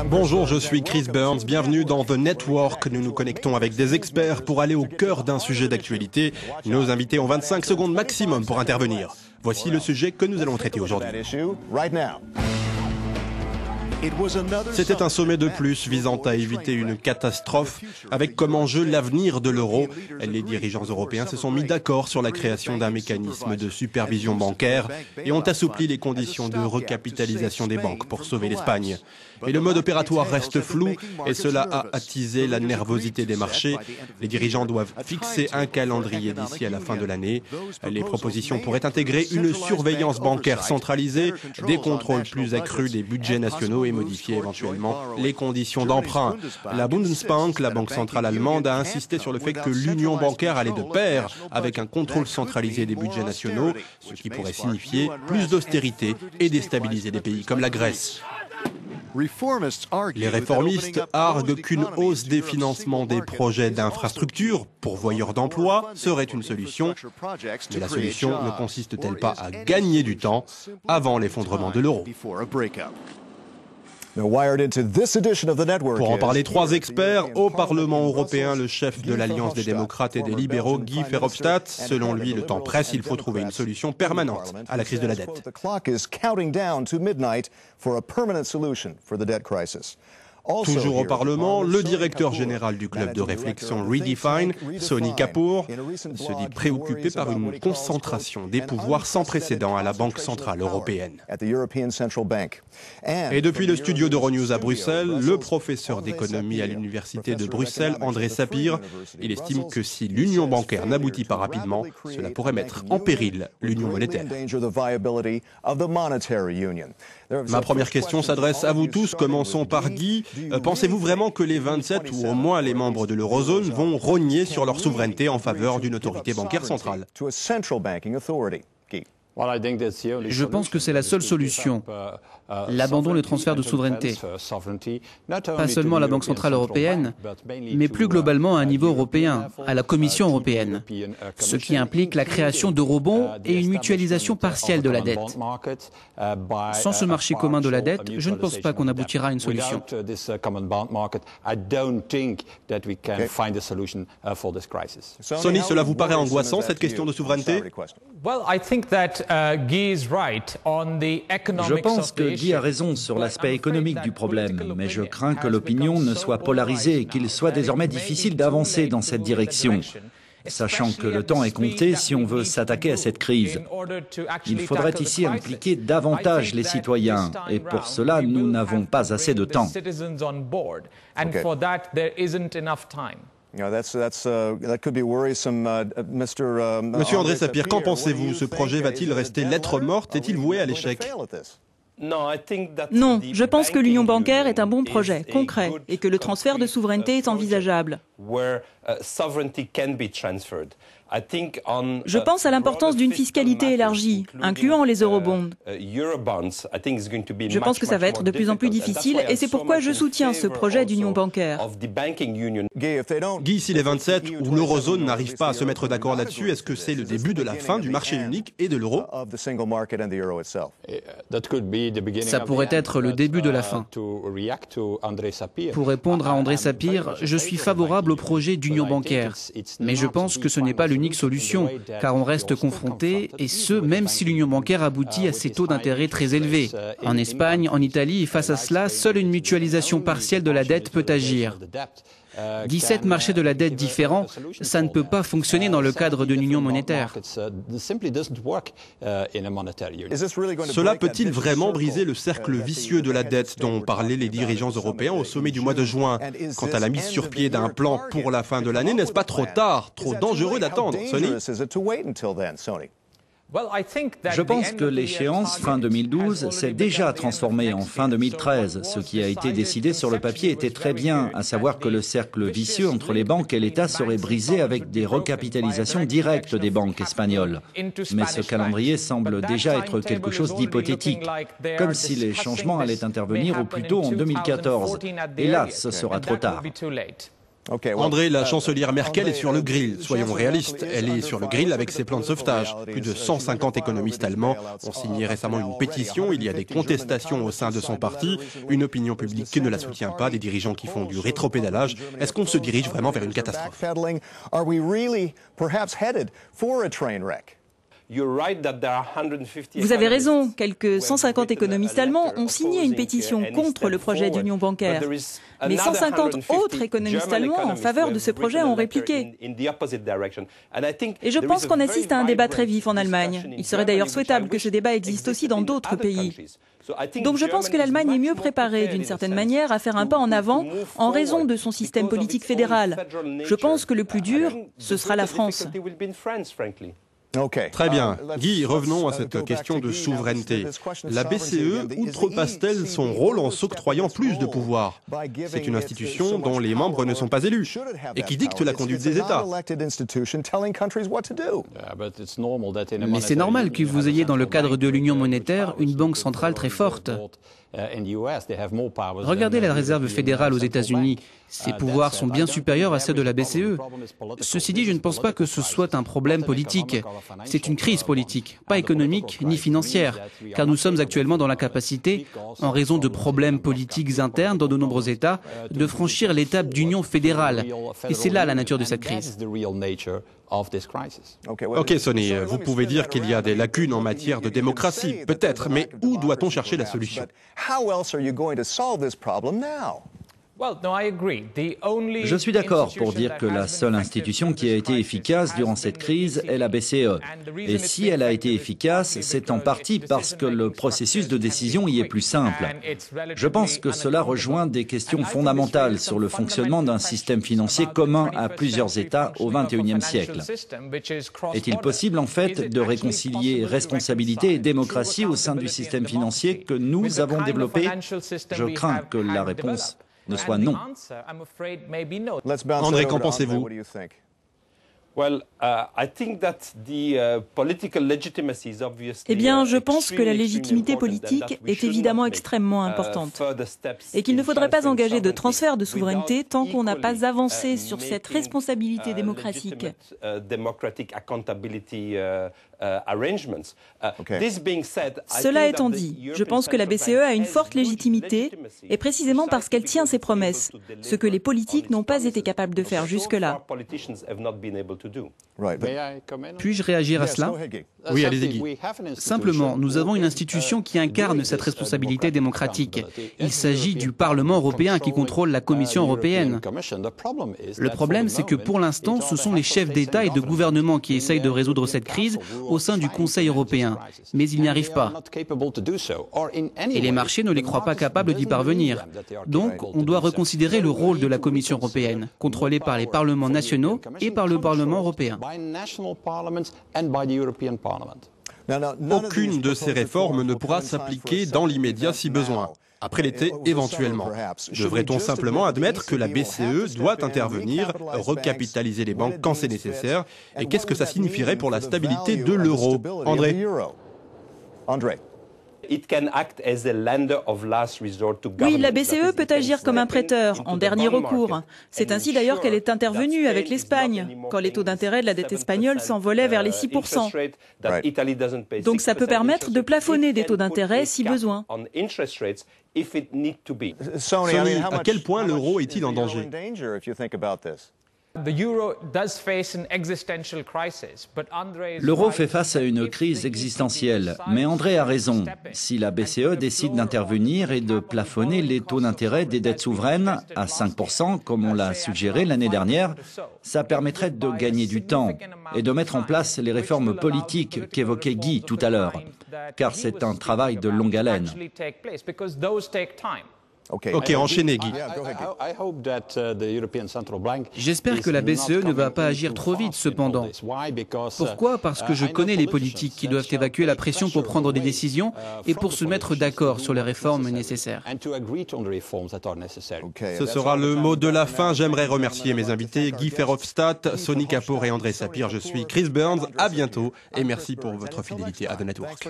Bonjour, je suis Chris Burns, bienvenue dans The Network. Nous nous connectons avec des experts pour aller au cœur d'un sujet d'actualité. Nos invités ont 25 secondes maximum pour intervenir. Voici le sujet que nous allons traiter aujourd'hui. C'était un sommet de plus visant à éviter une catastrophe avec comme enjeu l'avenir de l'euro. Les dirigeants européens se sont mis d'accord sur la création d'un mécanisme de supervision bancaire et ont assoupli les conditions de recapitalisation des banques pour sauver l'Espagne. Mais le mode opératoire reste flou et cela a attisé la nervosité des marchés. Les dirigeants doivent fixer un calendrier d'ici à la fin de l'année. Les propositions pourraient intégrer une surveillance bancaire centralisée, des contrôles plus accrus des budgets nationaux et modifier éventuellement les conditions d'emprunt. La Bundesbank, la banque centrale allemande, a insisté sur le fait que l'union bancaire allait de pair avec un contrôle centralisé des budgets nationaux, ce qui pourrait signifier plus d'austérité et déstabiliser des pays comme la Grèce. Les réformistes arguent qu'une hausse des financements des projets d'infrastructures, pourvoyeurs d'emplois, serait une solution. Mais la solution ne consiste-t-elle pas à gagner du temps avant l'effondrement de l'euro ? Pour en parler, trois experts. Au Parlement européen, le chef de l'Alliance des démocrates et des libéraux, Guy Verhofstadt. Selon lui, le temps presse, il faut trouver une solution permanente à la crise de la dette. Toujours au Parlement, le directeur général du club de réflexion Redefine, Sony Kapoor, se dit préoccupé par une concentration des pouvoirs sans précédent à la Banque centrale européenne. Et depuis le studio d'Euronews à Bruxelles, le professeur d'économie à l'université de Bruxelles, André Sapir, il estime que si l'union bancaire n'aboutit pas rapidement, cela pourrait mettre en péril l'union monétaire. Ma première question s'adresse à vous tous, commençons par Guy. Pensez-vous vraiment que les 27 ou au moins les membres de l'eurozone vont rogner sur leur souveraineté en faveur d'une autorité bancaire centrale ? Je pense que c'est la seule solution, l'abandon du transfert de souveraineté. Pas seulement à la Banque centrale européenne, mais plus globalement à un niveau européen, à la Commission européenne, ce qui implique la création d'eurobonds et une mutualisation partielle de la dette. Sans ce marché commun de la dette, je ne pense pas qu'on aboutira à une solution. Sony, cela vous paraît angoissant, cette question de souveraineté ? Je pense que Guy a raison sur l'aspect économique du problème, mais je crains que l'opinion ne soit polarisée et qu'il soit désormais difficile d'avancer dans cette direction, sachant que le temps est compté si on veut s'attaquer à cette crise. Il faudrait ici impliquer davantage les citoyens, et pour cela, nous n'avons pas assez de temps. Monsieur André Sapir, qu'en pensez-vous ? Ce projet va-t-il rester lettre morte ? Est-il voué à l'échec ? Non, je pense que l'union bancaire est un bon projet, concret, et que le transfert de souveraineté est envisageable. Je pense à l'importance d'une fiscalité élargie, incluant les eurobonds. Je pense que ça va être de plus en plus difficile et c'est pourquoi je soutiens ce projet d'union bancaire. Guy, si les 27 ou l'eurozone n'arrivent pas à se mettre d'accord là-dessus, est-ce que c'est le début de la fin du marché unique et de l'euro ? Ça pourrait être le début de la fin. Pour répondre à André Sapir, je suis favorable au projet d'union bancaire, mais je pense que ce n'est pas l'unique solution, car on reste confronté, et ce, même si l'union bancaire aboutit à ces taux d'intérêt très élevés. En Espagne, en Italie, et face à cela, seule une mutualisation partielle de la dette peut agir. 17 marchés de la dette différents, ça ne peut pas fonctionner dans le cadre d'une union monétaire. Cela peut-il vraiment briser le cercle vicieux de la dette dont parlaient les dirigeants européens au sommet du mois de juin ? Quant à la mise sur pied d'un plan pour la fin de l'année, n'est-ce pas trop tard, trop dangereux d'attendre, Sony ? Je pense que l'échéance fin 2012 s'est déjà transformée en fin 2013. Ce qui a été décidé sur le papier était très bien, à savoir que le cercle vicieux entre les banques et l'État serait brisé avec des recapitalisations directes des banques espagnoles. Mais ce calendrier semble déjà être quelque chose d'hypothétique, comme si les changements allaient intervenir au plus tôt en 2014. Et là, ce sera trop tard. André, la chancelière Merkel est sur le grill. Soyons réalistes, elle est sur le grill avec ses plans de sauvetage. Plus de 150 économistes allemands ont signé récemment une pétition. Il y a des contestations au sein de son parti, une opinion publique qui ne la soutient pas, des dirigeants qui font du rétropédalage. Est-ce qu'on se dirige vraiment vers une catastrophe ? Vous avez raison, quelques 150 économistes allemands ont signé une pétition contre le projet d'union bancaire. Mais 150 autres économistes allemands en faveur de ce projet ont répliqué. Et je pense qu'on assiste à un débat très vif en Allemagne. Il serait d'ailleurs souhaitable que ce débat existe aussi dans d'autres pays. Donc je pense que l'Allemagne est mieux préparée, d'une certaine manière, à faire un pas en avant en raison de son système politique fédéral. Je pense que le plus dur, ce sera la France. Très bien. Guy, revenons à cette question de souveraineté. La BCE outrepasse-t-elle son rôle en s'octroyant plus de pouvoir ? C'est une institution dont les membres ne sont pas élus et qui dicte la conduite des États. Mais c'est normal que vous ayez dans le cadre de l'union monétaire une banque centrale très forte. Regardez la réserve fédérale aux États-Unis. Ses pouvoirs sont bien supérieurs à ceux de la BCE. Ceci dit, je ne pense pas que ce soit un problème politique. C'est une crise politique, pas économique ni financière, car nous sommes actuellement dans l'incapacité, en raison de problèmes politiques internes dans de nombreux États, de franchir l'étape d'union fédérale. Et c'est là la nature de cette crise. Ok, Sonny, vous pouvez dire qu'il y a des lacunes en matière de démocratie, peut-être, mais où doit-on chercher la solution ? Je suis d'accord pour dire que la seule institution qui a été efficace durant cette crise est la BCE. Et si elle a été efficace, c'est en partie parce que le processus de décision y est plus simple. Je pense que cela rejoint des questions fondamentales sur le fonctionnement d'un système financier commun à plusieurs États au XXIe siècle. Est-il possible, en fait, de réconcilier responsabilité et démocratie au sein du système financier que nous avons développé ? Je crains que la réponse ne soit non. André, qu'en pensez-vous ? Eh bien, je pense que la légitimité politique est évidemment extrêmement importante et qu'il ne faudrait pas engager de transfert de souveraineté tant qu'on n'a pas avancé sur cette responsabilité démocratique. Cela étant dit, je pense que la BCE a une forte légitimité et précisément parce qu'elle tient ses promesses, ce que les politiques n'ont pas été capables de faire jusque-là. Puis-je réagir à cela ? Oui, allez-y, Guy. Simplement, nous avons une institution qui incarne cette responsabilité démocratique. Il s'agit du Parlement européen qui contrôle la Commission européenne. Le problème, c'est que pour l'instant, ce sont les chefs d'État et de gouvernement qui essayent de résoudre cette crise au sein du Conseil européen. Mais ils n'y arrivent pas. Et les marchés ne les croient pas capables d'y parvenir. Donc, on doit reconsidérer le rôle de la Commission européenne, contrôlée par les parlements nationaux et par le Parlement européen. Aucune de ces réformes ne pourra s'appliquer dans l'immédiat si besoin. Après l'été, éventuellement. Devrait-on simplement admettre que la BCE doit intervenir, recapitaliser les banques quand c'est nécessaire? Et qu'est-ce que ça signifierait pour la stabilité de l'euro? André? Oui, la BCE peut agir comme un prêteur, en dernier recours. C'est ainsi d'ailleurs qu'elle est intervenue avec l'Espagne, quand les taux d'intérêt de la dette espagnole s'envolaient vers les 6%. Donc ça peut permettre de plafonner des taux d'intérêt si besoin. Sonny, à quel point l'euro est-il en danger? L'euro fait face à une crise existentielle, mais André a raison. Si la BCE décide d'intervenir et de plafonner les taux d'intérêt des dettes souveraines à 5%, comme on l'a suggéré l'année dernière, ça permettrait de gagner du temps et de mettre en place les réformes politiques qu'évoquait Guy tout à l'heure, car c'est un travail de longue haleine. Ok, enchaînez, Guy. J'espère que la BCE ne va pas agir trop vite, cependant. Pourquoi ? Parce que je connais les politiques qui doivent évacuer la pression pour prendre des décisions et pour se mettre d'accord sur les réformes nécessaires. Ce sera le mot de la fin. J'aimerais remercier mes invités, Guy Verhofstadt, Sonny Kapor et André Sapir. Je suis Chris Burns. À bientôt et merci pour votre fidélité à The Network.